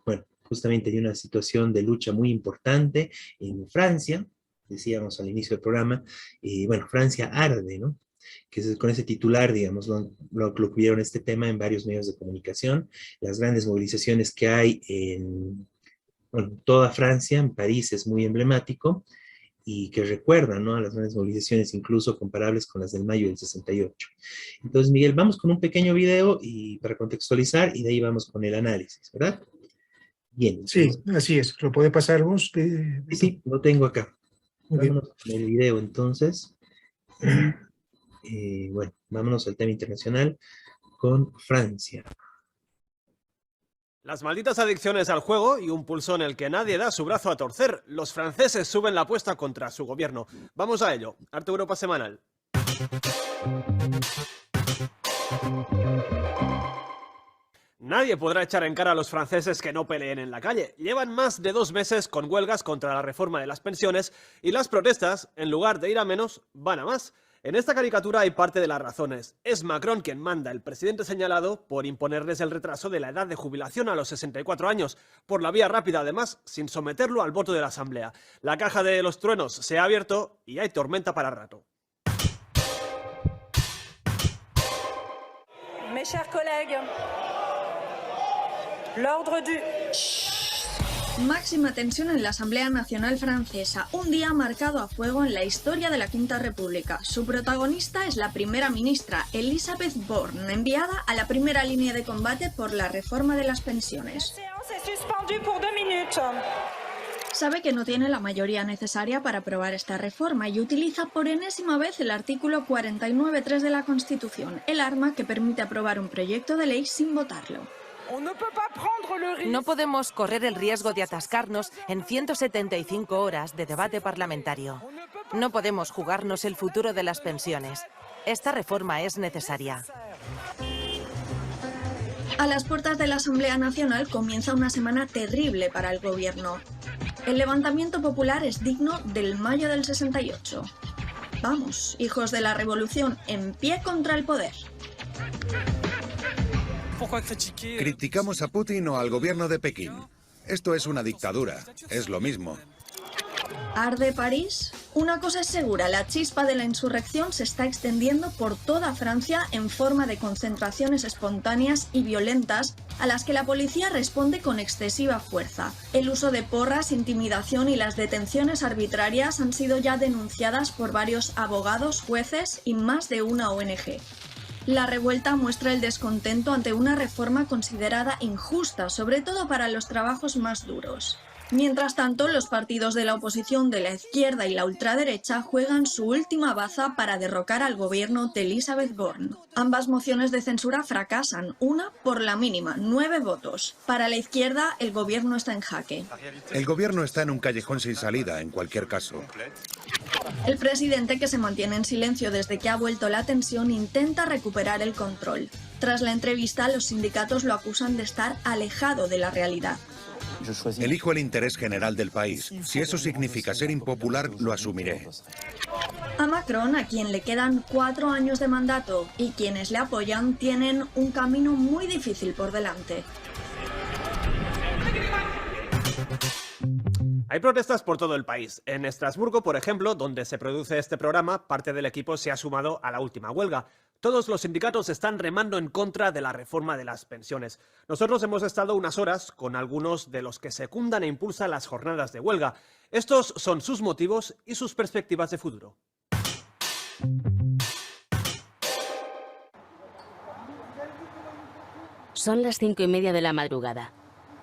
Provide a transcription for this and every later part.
Bueno, justamente hay una situación de lucha muy importante en Francia, decíamos al inicio del programa, bueno, Francia arde, ¿no? Con ese titular, digamos, lo cubrieron este tema en varios medios de comunicación, las grandes movilizaciones que hay en bueno, toda Francia, en París es muy emblemático, y que recuerdan, ¿no?, a las grandes movilizaciones, incluso comparables con las del mayo del 68. Entonces, Miguel, vamos con un pequeño video y para contextualizar, y de ahí vamos con el análisis, ¿verdad? Bien, Sí, entonces, así es. ¿Lo puede pasar vos? sí, lo tengo acá. Muy bien. Vámonos con el video entonces. Y bueno, vámonos al tema internacional con Francia. Las malditas adicciones al juego y un pulso en el que nadie da su brazo a torcer. Los franceses suben la apuesta contra su gobierno. Vamos a ello. Arte Europa Semanal. Nadie podrá echar en cara a los franceses que no peleen en la calle. Llevan más de 2 meses con huelgas contra la reforma de las pensiones y las protestas, en lugar de ir a menos, van a más. En esta caricatura hay parte de las razones. Es Macron quien manda, el presidente señalado, por imponerles el retraso de la edad de jubilación a los 64 años, por la vía rápida además, sin someterlo al voto de la Asamblea. La caja de los truenos se ha abierto y hay tormenta para rato. Mes chers collègues, l'ordre du... Máxima tensión en la Asamblea Nacional Francesa, un día marcado a fuego en la historia de la Quinta República. Su protagonista es la primera ministra, Elisabeth Borne, enviada a la primera línea de combate por la reforma de las pensiones. Sabe que no tiene la mayoría necesaria para aprobar esta reforma y utiliza por enésima vez el artículo 49.3 de la Constitución, el arma que permite aprobar un proyecto de ley sin votarlo. No podemos correr el riesgo de atascarnos en 175 horas de debate parlamentario. No podemos jugarnos el futuro de las pensiones. Esta reforma es necesaria. A las puertas de la Asamblea Nacional comienza una semana terrible para el gobierno. El levantamiento popular es digno del mayo del 68. Vamos, hijos de la revolución, en pie contra el poder. ¿Criticamos a Putin o al gobierno de Pekín? Esto es una dictadura, es lo mismo. ¿Arde París? Una cosa es segura, la chispa de la insurrección se está extendiendo por toda Francia en forma de concentraciones espontáneas y violentas a las que la policía responde con excesiva fuerza. El uso de porras, intimidación y las detenciones arbitrarias han sido ya denunciadas por varios abogados, jueces y más de una ONG. La revuelta muestra el descontento ante una reforma considerada injusta, sobre todo para los trabajos más duros. Mientras tanto, los partidos de la oposición de la izquierda y la ultraderecha juegan su última baza para derrocar al gobierno de Elisabeth Borne. Ambas mociones de censura fracasan, una por la mínima, 9 votos. Para la izquierda, el gobierno está en jaque. El gobierno está en un callejón sin salida, en cualquier caso. El presidente, que se mantiene en silencio desde que ha vuelto la tensión, intenta recuperar el control. Tras la entrevista, los sindicatos lo acusan de estar alejado de la realidad. Elijo el interés general del país. Si eso significa ser impopular, lo asumiré. A Macron, a quien le quedan 4 años de mandato, y quienes le apoyan, tienen un camino muy difícil por delante. Hay protestas por todo el país. En Estrasburgo, por ejemplo, donde se produce este programa, parte del equipo se ha sumado a la última huelga. Todos los sindicatos están remando en contra de la reforma de las pensiones. Nosotros hemos estado unas horas con algunos de los que secundan e impulsan las jornadas de huelga. Estos son sus motivos y sus perspectivas de futuro. Son las 5:30 de la madrugada.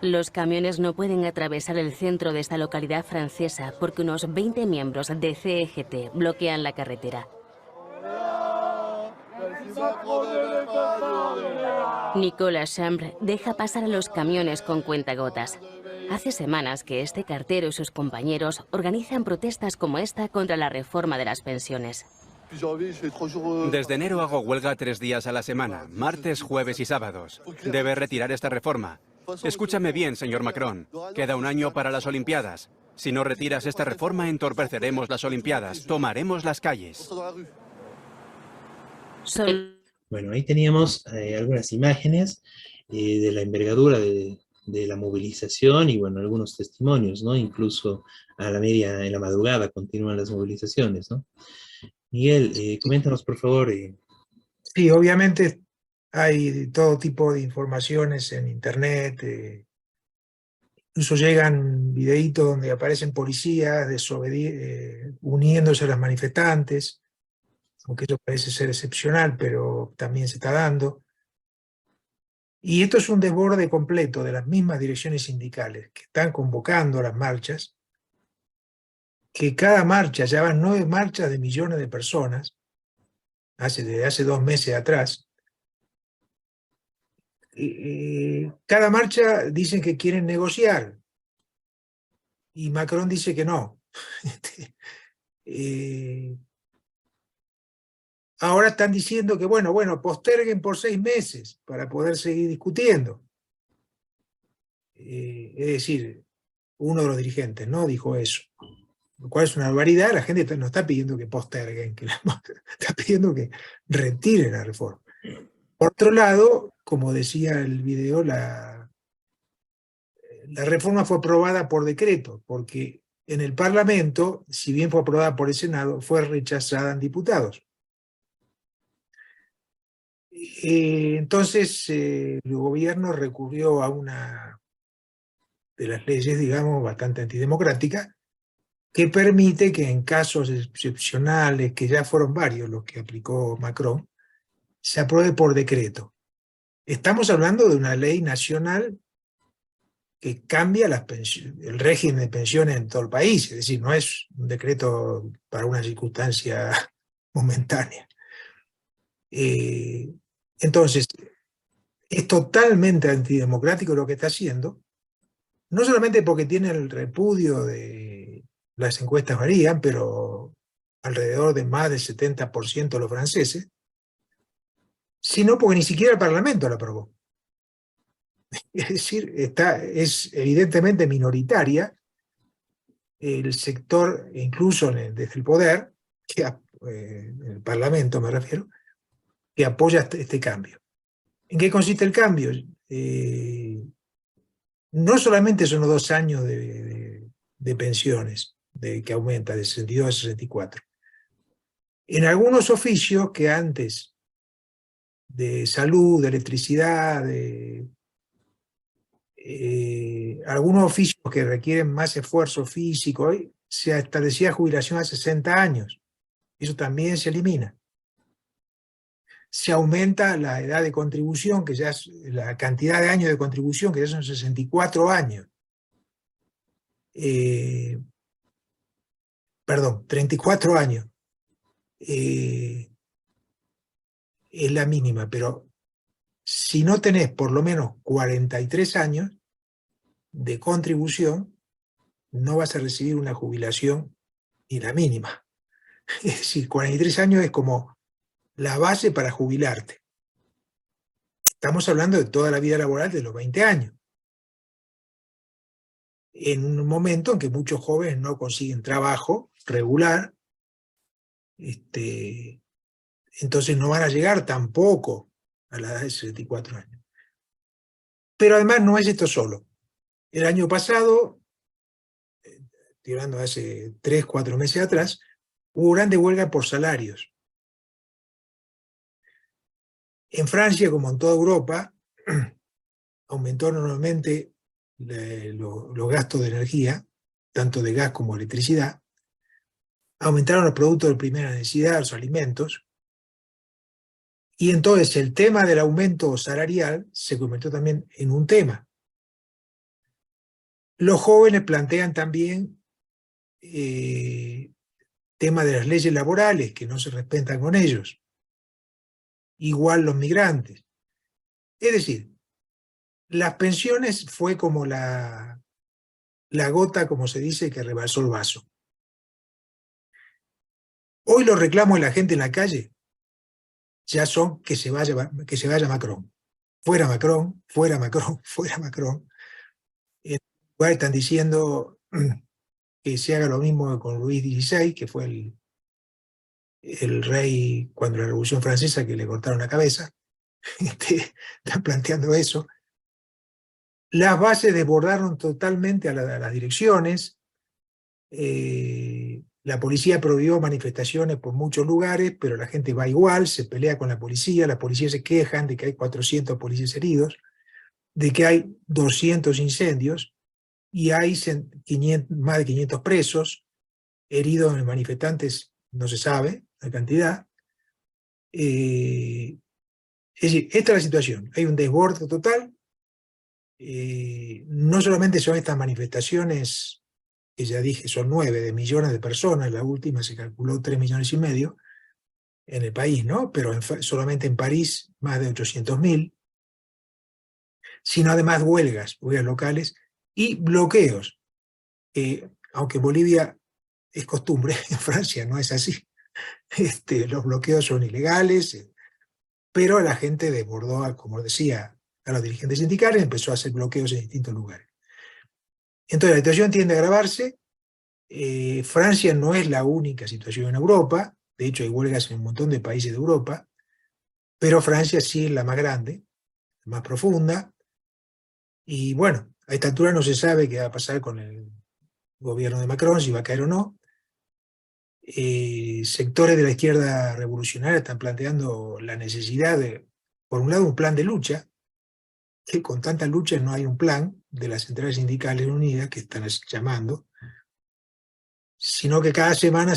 Los camiones no pueden atravesar el centro de esta localidad francesa porque unos 20 miembros de CGT bloquean la carretera. Nicolas Chambre deja pasar a los camiones con cuentagotas. Hace semanas que este cartero y sus compañeros organizan protestas como esta contra la reforma de las pensiones. Desde enero hago huelga 3 días a la semana, martes, jueves y sábados. Debe retirar esta reforma. Escúchame bien, señor Macron. Queda un año para las Olimpiadas. Si no retiras esta reforma, entorpeceremos las Olimpiadas. Tomaremos las calles. Bueno, ahí teníamos algunas imágenes de la envergadura de la movilización y, bueno, algunos testimonios, ¿no? Incluso a la media, en la madrugada, continúan las movilizaciones, ¿no? Miguel, coméntanos, por favor. Sí, obviamente hay todo tipo de informaciones en internet, incluso llegan videitos donde aparecen policías uniéndose a los manifestantes, aunque eso parece ser excepcional, pero también se está dando. Y esto es un desborde completo de las mismas direcciones sindicales que están convocando a las marchas, que cada marcha, ya van 9 marchas de millones de personas, desde hace 2 meses atrás. Cada marcha dicen que quieren negociar, y Macron dice que no. Ahora están diciendo que, bueno, posterguen por 6 meses para poder seguir discutiendo. Es decir, uno de los dirigentes, ¿no?, dijo eso. Lo cual es una barbaridad. La gente no está pidiendo que posterguen, está pidiendo que retiren la reforma. Por otro lado, como decía el video, la reforma fue aprobada por decreto, porque en el Parlamento, si bien fue aprobada por el Senado, fue rechazada en diputados. Entonces, el gobierno recurrió a una de las leyes, digamos, bastante antidemocrática, que permite que en casos excepcionales, que ya fueron varios los que aplicó Macron, se apruebe por decreto. Estamos hablando de una ley nacional que cambia el régimen de pensiones en todo el país, es decir, no es un decreto para una circunstancia momentánea. Entonces, es totalmente antidemocrático lo que está haciendo, no solamente porque tiene el repudio de las encuestas varían, pero alrededor de más del 70% de los franceses, sino porque ni siquiera el Parlamento lo aprobó. Es decir, es evidentemente minoritaria el sector, incluso desde el poder, el Parlamento me refiero, que apoya este cambio. ¿En qué consiste el cambio? No solamente son los 2 años de pensiones que aumenta de 62 a 64. En algunos oficios que antes de salud, de electricidad, algunos oficios que requieren más esfuerzo físico, hoy se establecía jubilación a 60 años. Eso también se elimina. Se aumenta la edad de contribución, que ya es la cantidad de años de contribución, que ya son 64 años. 34 años. Es la mínima, pero si no tenés por lo menos 43 años de contribución, no vas a recibir una jubilación ni la mínima. Es decir, 43 años es como la base para jubilarte. Estamos hablando de toda la vida laboral de los 20 años. En un momento en que muchos jóvenes no consiguen trabajo regular, entonces no van a llegar tampoco a la edad de 64 años. Pero además no es esto solo. El año pasado, estoy hablando de hace 3, 4 meses atrás, hubo grandes huelgas por salarios. En Francia, como en toda Europa, aumentó enormemente los gastos de energía, tanto de gas como de electricidad. Aumentaron los productos de primera necesidad, los alimentos. Y entonces el tema del aumento salarial se convirtió también en un tema. Los jóvenes plantean también tema de las leyes laborales que no se respetan con ellos. Igual los migrantes. Es decir, las pensiones fue como la gota, como se dice, que rebasó el vaso. Hoy los reclamos de la gente en la calle ya son que se vaya Macron. Fuera Macron, fuera Macron, fuera Macron. En lugar están diciendo que se haga lo mismo con Luis XVI, que fue el rey cuando la Revolución Francesa, que le cortaron la cabeza. Están planteando eso. Las bases desbordaron totalmente a las direcciones. La policía prohibió manifestaciones por muchos lugares, pero la gente va igual, se pelea con la policía se quejan de que hay 400 policías heridos, de que hay 200 incendios, y hay más de 500 presos, heridos en manifestantes, no se sabe la cantidad. Es decir, esta es la situación, hay un desborde total. No solamente son estas manifestaciones, que ya dije, son 9 de millones de personas, la última se calculó 3,5 millones en el país, ¿no? Pero solamente en París más de 800.000, sino además huelgas locales y bloqueos. Aunque en Bolivia es costumbre, en Francia no es así. Los bloqueos son ilegales, pero la gente desbordó, como decía, a los dirigentes sindicales, empezó a hacer bloqueos en distintos lugares. Entonces la situación tiende a agravarse. Francia no es la única situación en Europa, de hecho hay huelgas en un montón de países de Europa, pero Francia sí es la más grande, la más profunda, y bueno, a esta altura no se sabe qué va a pasar con el gobierno de Macron, si va a caer o no. Sectores de la izquierda revolucionaria están planteando la necesidad de, por un lado, un plan de lucha, que con tantas luchas no hay un plan de las centrales sindicales unidas que están llamando, sino que cada semana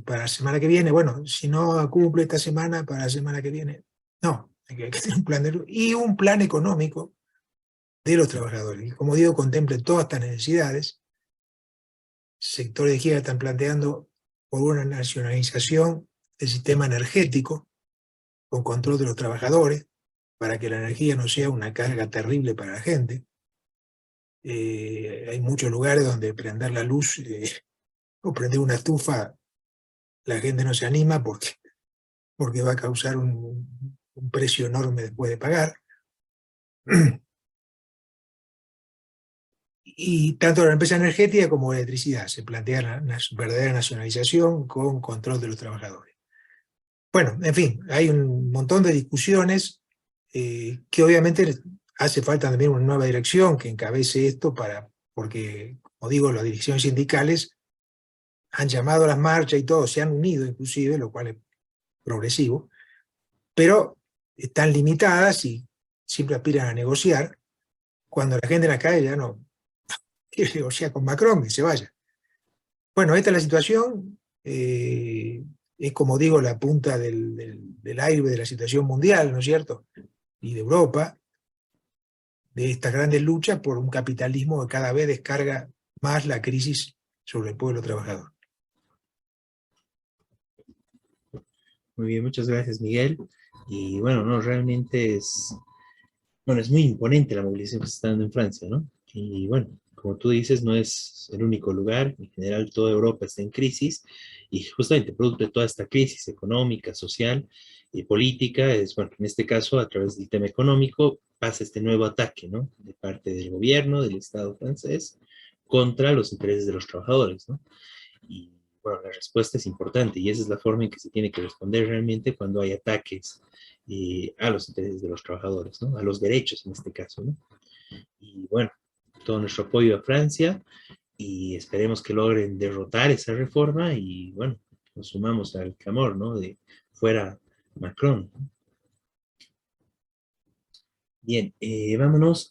para la semana que viene, bueno, si no cumple esta semana, para la semana que viene. No, hay que tener un plan de lucha y un plan económico de los trabajadores, que, como digo, contemple todas estas necesidades. Sectores de izquierda están planteando por una nacionalización del sistema energético, con control de los trabajadores, para que la energía no sea una carga terrible para la gente. Hay muchos lugares donde prender la luz o prender una estufa, la gente no se anima porque va a causar un precio enorme después de pagar. Y tanto la empresa energética como la electricidad se plantea la verdadera nacionalización con control de los trabajadores. Bueno, en fin, hay un montón de discusiones que obviamente hace falta también una nueva dirección que encabece esto, porque, como digo, las direcciones sindicales han llamado a las marchas y todo, se han unido inclusive, lo cual es progresivo, pero están limitadas y siempre aspiran a negociar, cuando la gente en la calle ya no quiere negociar con Macron, que se vaya. Bueno, esta es la situación. Es, como digo, la punta del iceberg de la situación mundial, ¿no es cierto? Y de Europa, de estas grandes luchas por un capitalismo que cada vez descarga más la crisis sobre el pueblo trabajador. Muy bien, muchas gracias, Miguel. Y bueno, no, realmente bueno, es muy imponente la movilización que se está dando en Francia, ¿no? Y bueno, como tú dices, no es el único lugar, en general toda Europa está en crisis, y justamente producto de toda esta crisis económica, social y política, bueno, en este caso, a través del tema económico, pasa este nuevo ataque, ¿no? De parte del gobierno, del Estado francés, contra los intereses de los trabajadores, ¿no? Y bueno, la respuesta es importante, y esa es la forma en que se tiene que responder realmente cuando hay ataques a los intereses de los trabajadores, ¿no? A los derechos en este caso, ¿no? Y bueno, todo nuestro apoyo a Francia, y esperemos que logren derrotar esa reforma, y bueno, nos sumamos al clamor, ¿no? De fuera Macron. Bien, vámonos